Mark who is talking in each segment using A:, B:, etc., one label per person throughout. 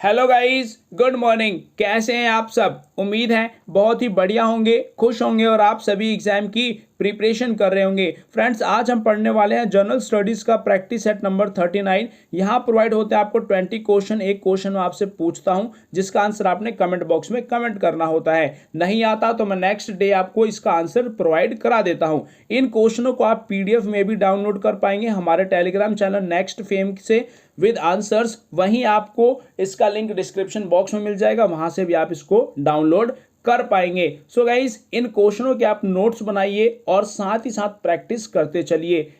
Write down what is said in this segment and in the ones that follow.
A: Hello guys, good morning. कैसे हैं आप सब? उम्मीद है बहुत ही बढ़िया होंगे, खुश होंगे और आप सभी एग्जाम की प्रिपरेशन कर रहे होंगे। फ्रेंड्स, आज हम पढ़ने वाले हैं जनरल स्टडीज का प्रैक्टिस सेट नंबर 39। यहाँ प्रोवाइड होते हैं आपको 20 क्वेश्चन। एक क्वेश्चन मैं आपसे पूछता हूँ जिसका आंसर आपने कमेंट बॉक्स में कमेंट करना होता है। नहीं आता तो मैं नेक्स्ट डे आपको इसका आंसर प्रोवाइड करा देता हूँ। इन क्वेश्चनों को आप पीडीएफ में भी डाउनलोड कर पाएंगे हमारे टेलीग्राम चैनल नेक्स्ट फेम से विद आंसर्स। वहीं आपको इसका लिंक डिस्क्रिप्शन बॉक्स में मिल जाएगा, वहां से भी आप इसको डाउनलोड कर पाएंगे। सो गाइस, इन क्वेश्चनों के आप नोट्स बनाइए और साथ ही साथ प्रैक्टिस करते चलिए।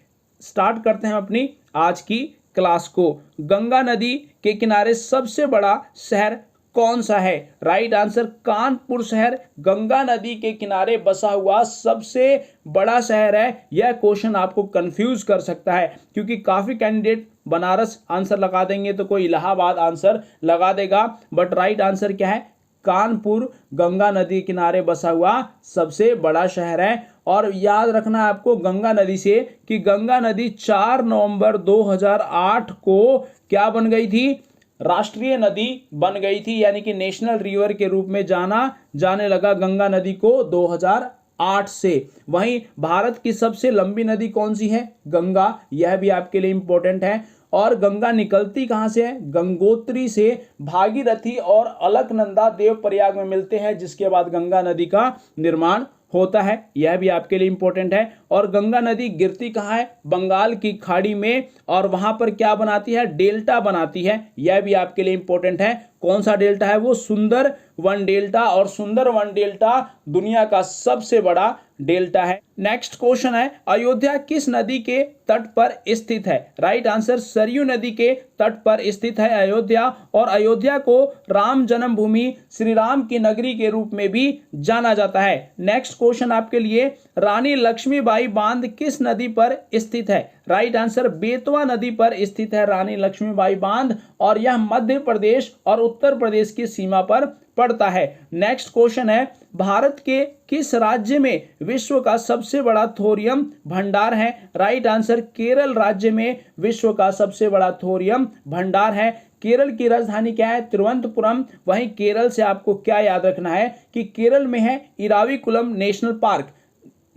A: स्टार्ट करते हैं अपनी आज की क्लास को। गंगा नदी के किनारे सबसे बड़ा शहर कौन सा है? राइट आंसर कानपुर शहर गंगा नदी के किनारे बसा हुआ सबसे बड़ा शहर है। यह क्वेश्चन आपको कंफ्यूज कर सकता है क्योंकि काफी कैंडिडेट बनारस आंसर लगा देंगे तो कोई इलाहाबाद आंसर लगा देगा, बट राइट आंसर क्या है? कानपुर गंगा नदी के किनारे बसा हुआ सबसे बड़ा शहर है। और याद रखना है आपको गंगा नदी से कि गंगा नदी 4 नवंबर 2008 को क्या बन गई थी? राष्ट्रीय नदी बन गई थी, यानी कि नेशनल रिवर के रूप में जाने लगा गंगा नदी को 2008 से। वहीं भारत की सबसे लंबी नदी कौन सी है? गंगा। यह भी आपके लिए इंपॉर्टेंट है। और गंगा निकलती कहां से है? गंगोत्री से। भागीरथी और अलकनंदा देवप्रयाग में मिलते हैं, जिसके बाद गंगा नदी का निर्माण होता है। यह भी आपके लिए इंपॉर्टेंट है। और गंगा नदी गिरती कहाँ है? बंगाल की खाड़ी में। और वहां पर क्या बनाती है? डेल्टा बनाती है। यह भी आपके लिए इंपॉर्टेंट है। कौन सा डेल्टा है वो? सुंदर वन डेल्टा। और सुंदर वन डेल्टा दुनिया का सबसे बड़ा डेल्टा है। नेक्स्ट क्वेश्चन है, अयोध्या किस नदी के तट पर स्थित है? राइट आंसर सरयू नदी के तट पर स्थित है अयोध्या। और अयोध्या को राम जन्मभूमि, श्री राम की नगरी के रूप में भी जाना जाता है। नेक्स्ट क्वेश्चन आपके लिए, रानी लक्ष्मीबाई बांध किस नदी पर स्थित है? राइट आंसर बेतवा नदी पर स्थित है रानी लक्ष्मीबाई बांध, और यह मध्य प्रदेश और उत्तर प्रदेश की सीमा पर पड़ता है। नेक्स्ट क्वेश्चन है, भारत के किस राज्य में विश्व का सबसे बड़ा थोरियम भंडार है? राइट आंसर केरल राज्य में विश्व का सबसे बड़ा थोरियम भंडार है। केरल की राजधानी क्या है? तिरुवनंतपुरम। वहीं केरल से आपको क्या याद रखना है कि केरल में है Eravikulam national park.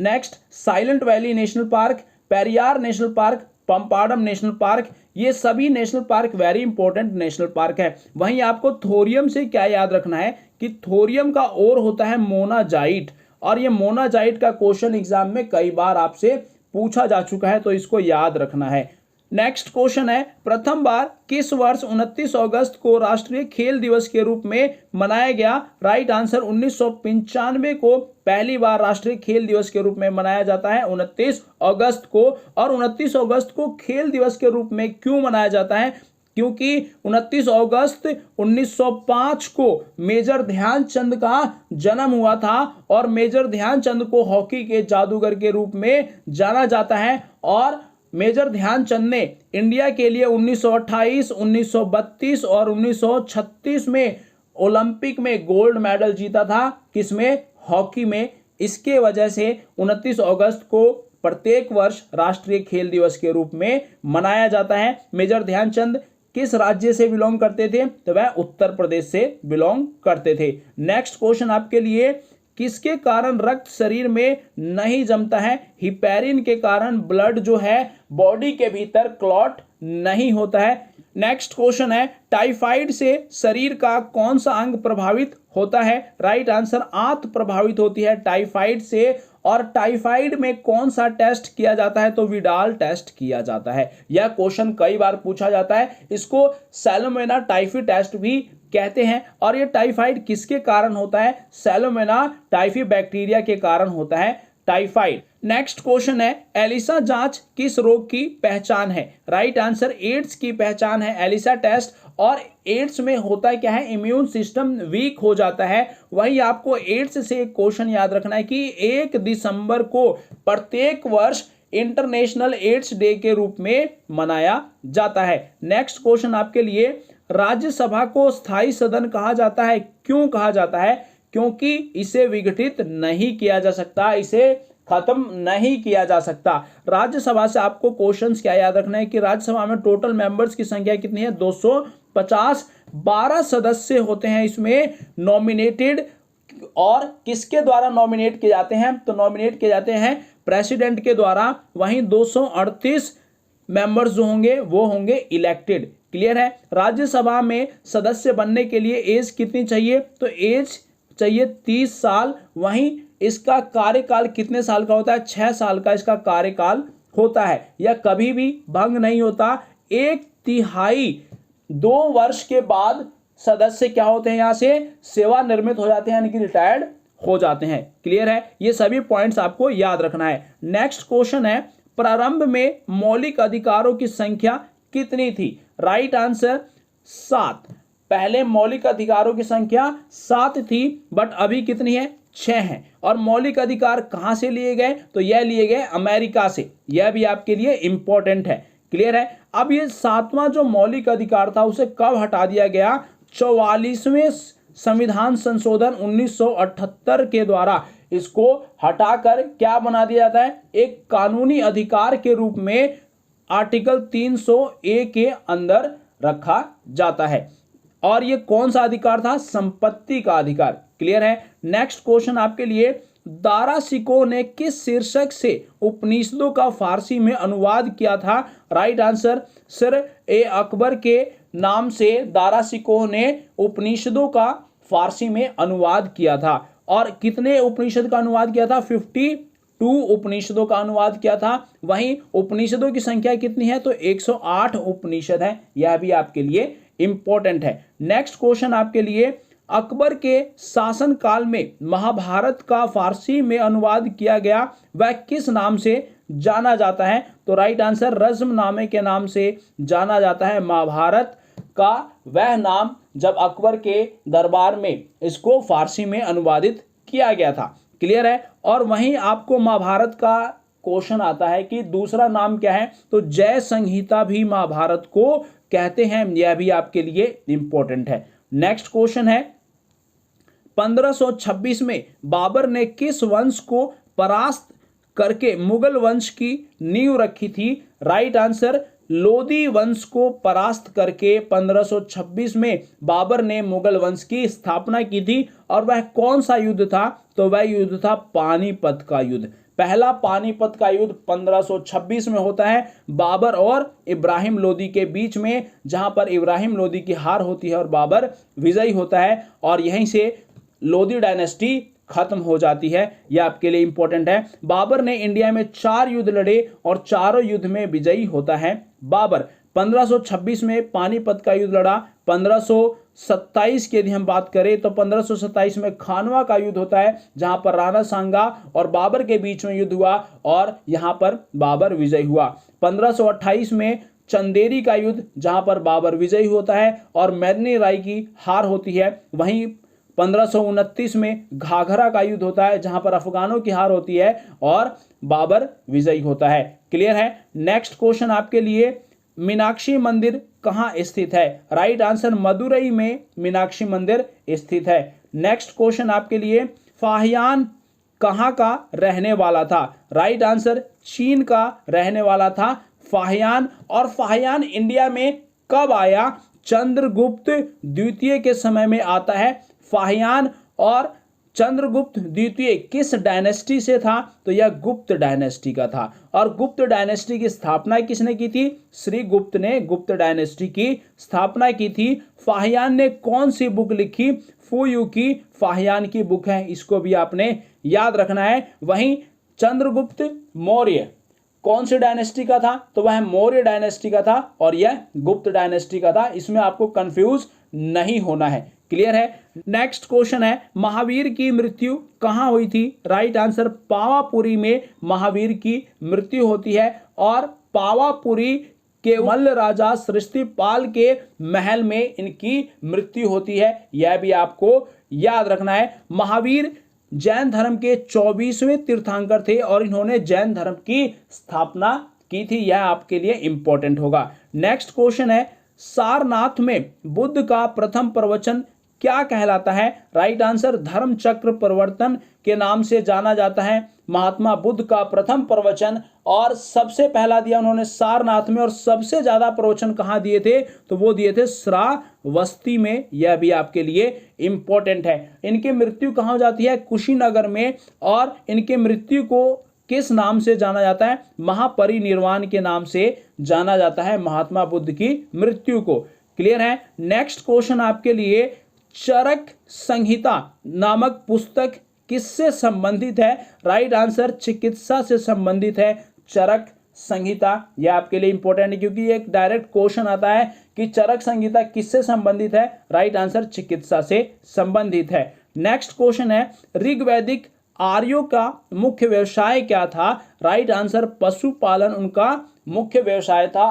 A: Next silent valley national park, Periyar national park, Pampadum national park. ये सभी national park very important national park है। वहीं आपको थोरियम से क्या याद रखना है कि थोरियम का और होता है मोनाजाइट, और ये मोनाजाइट का क्वेश्चन एग्जाम में कई बार आपसे पूछा जा चुका है, तो इसको याद रखना है। नेक्स्ट क्वेश्चन है, प्रथम बार किस वर्ष 29 अगस्त को राष्ट्रीय खेल दिवस के रूप में मनाया गया? राइट आंसर 1995 को पहली बार राष्ट्रीय खेल दिवस के रूप में मनाया जाता है 29 अगस्त को। और 29 अगस्त को खेल दिवस के रूप में क्यों मनाया जाता है? क्योंकि 29 अगस्त 1905 को मेजर ध्यानचंद का जन्म हुआ था, और मेजर ध्यानचंद को हॉकी के जादूगर के रूप में जाना जाता है। और मेजर ध्यानचंद ने इंडिया के लिए 1928, 1932 और 1936 में ओलंपिक में गोल्ड मेडल जीता था। किसमें? हॉकी में। इसके वजह से 29 अगस्त को प्रत्येक वर्ष राष्ट्रीय खेल दिवस के रूप में मनाया जाता है। मेजर ध्यानचंद किस राज्य से बिलोंग करते थे? तो वह उत्तर प्रदेश से बिलोंग करते थे। नेक्स्ट क्वेश्चन आपके लिए, किसके कारण रक्त शरीर में नहीं जमता है? हिपैरिन के कारण ब्लड जो है बॉडी के भीतर क्लॉट नहीं होता है। नेक्स्ट क्वेश्चन है, टाइफाइड से शरीर का कौन सा अंग प्रभावित होता है? राइट आंसर आंत प्रभावित होती है टाइफाइड से। और टाइफाइड में कौन सा टेस्ट किया जाता है? तो विडाल टेस्ट किया जाता है। यह क्वेश्चन कई बार पूछा जाता है। इसको सैलोमेना टाइफी टेस्ट भी कहते हैं। और ये टाइफाइड किसके कारण होता है? सैलोमेना टाइफी बैक्टीरिया के कारण होता है टाइफाइड। नेक्स्ट क्वेश्चन है, एलिसा जांच किस रोग की पहचान है? राइट आंसर एड्स की पहचान है एलिसा टेस्ट। और एड्स में होता है क्या है? इम्यून सिस्टम वीक हो जाता है। वही आपको एड्स से एक क्वेश्चन याद रखना है कि 1 दिसंबर को प्रत्येक वर्ष इंटरनेशनल एड्स डे के रूप में मनाया जाता है। नेक्स्ट क्वेश्चन आपके लिए, राज्यसभा को स्थायी सदन कहा जाता है। क्यों कहा जाता है? क्योंकि इसे विघटित नहीं किया जा सकता, इसे खत्म नहीं किया जा सकता। राज्यसभा से आपको क्वेश्चंस क्या याद रखना है कि राज्यसभा में टोटल मेंबर्स की संख्या कितनी है? 250 12 सदस्य होते हैं इसमें नॉमिनेटेड, और किसके द्वारा नॉमिनेट किए जाते हैं, तो नॉमिनेट किए जाते हैं प्रेसिडेंट के द्वारा। वहीं 238 मेंबर्स जो होंगे वो होंगे इलेक्टेड। क्लियर है। राज्यसभा में सदस्य बनने के लिए एज कितनी चाहिए, तो एज चाहिए 30 साल। वहीं इसका कार्यकाल कितने साल का होता है, 6 साल का इसका कार्यकाल होता है। यह कभी भी भंग नहीं होता। 1/3 2 वर्ष के बाद सदस्य क्या होते हैं, यहां से सेवानिवृत्त हो जाते हैं, यानी कि रिटायर्ड हो जाते हैं। क्लियर है। ये सभी पॉइंट्स आपको याद रखना है। नेक्स्ट क्वेश्चन है, प्रारंभ में मौलिक अधिकारों की संख्या कितनी थी। Right answer 7। पहले मौलिक अधिकारों की संख्या 7 थी, बट अभी कितनी है, 6 है। और मौलिक अधिकार कहां से लिए गए, तो यह लिए गए अमेरिका से। यह भी आपके लिए इंपॉर्टेंट है। क्लियर है। अब ये 7वां जो मौलिक अधिकार था उसे कब हटा दिया गया, 44वें संविधान संशोधन 1978 के द्वारा इसको हटाकर क्या बना दिया जाता है, एक कानूनी अधिकार के रूप में आर्टिकल 300A के अंदर रखा जाता है। और ये कौन सा अधिकार था, संपत्ति का अधिकार। क्लियर है। नेक्स्ट क्वेश्चन आपके लिए, दारा शिकोह ने किस शीर्षक से उपनिषदों का फारसी में अनुवाद किया था। राइट आंसर सिर-ए-अकबर के नाम से दारा शिकोह ने उपनिषदों का फारसी में अनुवाद किया था। और कितने उपनिषद का अनुवाद किया था, 52 उपनिषदों का अनुवाद किया था। वहीं उपनिषदों की संख्या कितनी है, तो 108 उपनिषद है। यह भी आपके लिए इंपॉर्टेंट है। नेक्स्ट क्वेश्चन आपके लिए, अकबर के शासन काल में महाभारत का फारसी में अनुवाद किया गया, वह किस नाम से जाना जाता है, तो राइट आंसर रज़्मनामे के नाम से जाना जाता है। महाभारत का वह नाम जब अकबर के दरबार में इसको फारसी में अनुवादित किया गया था। क्लियर है। और वहीं आपको महाभारत का क्वेश्चन आता है कि दूसरा नाम क्या है, तो जय संहिता भी महाभारत को कहते हैं। यह भी आपके लिए इंपॉर्टेंट है। नेक्स्ट क्वेश्चन है, 1526 में बाबर ने किस वंश को परास्त करके मुगल वंश की नींव रखी थी। राइट आंसर लोदी वंश को परास्त करके 1526 में बाबर ने मुगल वंश की स्थापना की थी। और वह कौन सा युद्ध था, तो वह युद्ध था पानीपत का युद्ध। पहला पानीपत का युद्ध 1526 में होता है बाबर और इब्राहिम लोदी के बीच में, जहां पर इब्राहिम लोदी की हार होती है और बाबर विजयी होता है। और यहीं से लोदी डायनेस्टी खत्म हो जाती है। यह आपके लिए इंपॉर्टेंट है। बाबर ने इंडिया में 4 युद्ध लड़े और चारों युद्ध में विजयी होता है बाबर। 1526 में पानीपत का युद्ध लड़ा। 1527 की यदि हम बात करें तो 1527 में खानवा का युद्ध होता है, जहां पर राणा सांगा और बाबर के बीच में युद्ध हुआ और यहां पर बाबर विजयी हुआ। 1528 में चंदेरी का युद्ध, जहां पर बाबर विजयी होता है और मैदनी राय की हार होती है। वहीं 1529 में घाघरा का युद्ध होता है, जहां पर अफगानों की हार होती है और बाबर विजयी होता है। क्लियर है। नेक्स्ट क्वेश्चन आपके लिए, मीनाक्षी मंदिर कहां स्थित है। राइट आंसर मदुरई में मीनाक्षी मंदिर स्थित है। नेक्स्ट क्वेश्चन आपके लिए, फाहियान कहां का रहने वाला था। राइट आंसर चीन का रहने वाला था फाहियान। और फाहियान इंडिया में कब आया, चंद्रगुप्त द्वितीय के समय में आता है फाहियान। और चंद्रगुप्त द्वितीय किस डायनेस्टी से था, तो यह गुप्त डायनेस्टी का था। और गुप्त डायनेस्टी की स्थापना किसने की थी, श्री गुप्त ने गुप्त डायनेस्टी की स्थापना की थी। फाहियान ने कौन सी बुक लिखी, फुयू की फाहियान की बुक है, इसको भी आपने याद रखना है। वहीं चंद्रगुप्त मौर्य कौन सी डायनेस्टी का था, तो वह मौर्य डायनेस्टी का था और यह गुप्त डायनेस्टी का था। इसमें आपको कंफ्यूज नहीं होना है। क्लियर है। नेक्स्ट क्वेश्चन है, महावीर की मृत्यु कहां हुई थी। राइट आंसर पावापुरी में महावीर की मृत्यु होती है। और पावापुरी के मल्ल राजा सृष्टिपाल के महल में इनकी मृत्यु होती है। यह भी आपको याद रखना है। महावीर जैन धर्म के 24वें तीर्थंकर थे और इन्होंने जैन धर्म की स्थापना की थी। यह आपके लिए इंपॉर्टेंट होगा। नेक्स्ट क्वेश्चन है, सारनाथ में बुद्ध का प्रथम प्रवचन क्या कहलाता है। राइट आंसर धर्म चक्र प्रवर्तन के नाम से जाना जाता है। महात्मा बुद्ध का प्रथम प्रवचन, और सबसे पहला दिया उन्होंने सारनाथ में, और सबसे ज्यादा प्रवचन कहाँ दिए थे, तो वो दिए थे श्रावस्ती में। यह भी आपके लिए इंपॉर्टेंट है। इनकी मृत्यु कहाँ हो जाती है, कुशीनगर में, और इनके मृत्यु को किस नाम से जाना जाता है, महापरिनिर्वाण के नाम से जाना जाता है महात्मा बुद्ध की मृत्यु को। क्लियर है। नेक्स्ट क्वेश्चन आपके लिए, चरक संहिता नामक पुस्तक किससे संबंधित है, राइट आंसर चिकित्सा से संबंधित है चरक संहिता। यह आपके लिए इंपॉर्टेंट है क्योंकि एक डायरेक्ट क्वेश्चन आता है कि चरक संहिता किससे संबंधित है, राइट आंसर चिकित्सा से संबंधित है। नेक्स्ट क्वेश्चन है, ऋग्वैदिक आर्यों का मुख्य व्यवसाय क्या था, राइट आंसर पशुपालन उनका मुख्य व्यवसाय था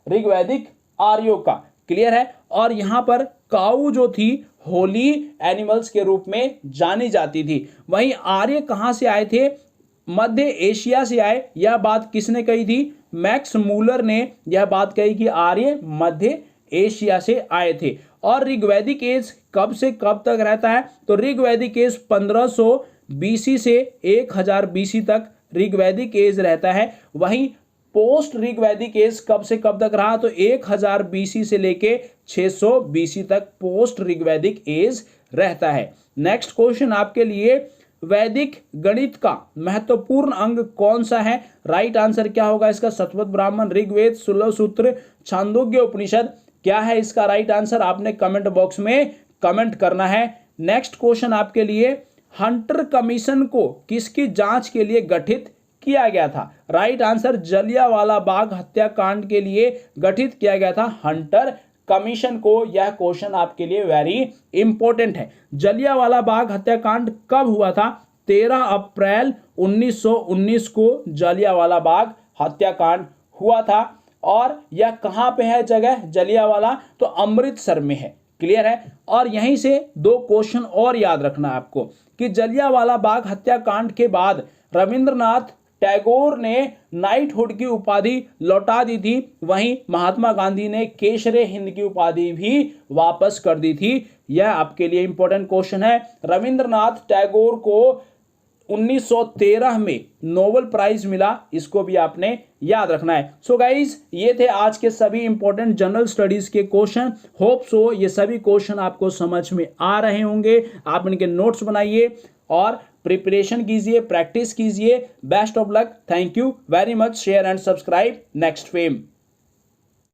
A: ऋग्वैदिक आर्यों का। क्लियर है। और यहां पर काऊ जो थी होली एनिमल्स के रूप में जानी जाती थी। वहीं आर्य कहां से आए थे, मध्य एशिया से आए। यह बात किसने कही थी, मैक्स मूलर ने यह बात कही कि आर्य मध्य एशिया से आए थे। और ऋग्वैदिक एज कब से कब तक रहता है, तो ऋग्वैदिक एज 1500 बीसी से 1000 बीसी तक ऋग्वैदिक एज रहता है। वहीं पोस्ट ऋग्वैदिक एज कब से कब तक रहा, तो 1000 बीसी से लेके 600 बीसी तक पोस्ट ऋग्वैदिक एज रहता है। नेक्स्ट क्वेश्चन आपके लिए, वैदिक गणित का महत्वपूर्ण अंग कौन सा है, राइट आंसर क्या होगा इसका, शतपथ ब्राह्मण, ऋग्वेद, 16 सूत्र, छांदोग्य उपनिषद। क्या है इसका राइट आंसर, आपने कमेंट बॉक्स में कमेंट करना है। नेक्स्ट क्वेश्चन आपके लिए, हंटर कमीशन को किसकी जांच के लिए गठित किया गया था, राइट आंसर जलियांवाला बाग हत्याकांड के लिए गठित किया गया था हंटर कमीशन को। यह क्वेश्चन आपके लिए वेरी इंपॉर्टेंट है। जलियांवाला बाग हत्याकांड कब हुआ था, 13 अप्रैल 1919 को जलियांवाला बाग हत्याकांड हुआ था। और यह कहां पे है जगह जलियांवाला, तो अमृतसर में है। क्लियर है। और यहीं से दो क्वेश्चन और याद रखना आपको कि जलियांवाला बाग हत्याकांड के बाद रविंद्रनाथ टैगोर ने नाइटहुड की उपाधि लौटा दी थी, वहीं महात्मा गांधी ने केसरे हिंद की उपाधि भी वापस कर दी थी। यह आपके लिए इंपॉर्टेंट क्वेश्चन है। रविंद्रनाथ टैगोर को 1913 में नोबेल प्राइज मिला, इसको भी आपने याद रखना है। सो गाइज, ये थे आज के सभी इंपॉर्टेंट जनरल स्टडीज के क्वेश्चन। होप सो ये सभी क्वेश्चन आपको समझ में आ रहे होंगे। आप इनके नोट्स बनाइए और प्रिपरेशन कीजिए, प्रैक्टिस कीजिए। Best of luck. Thank you very much. Share and subscribe next fame.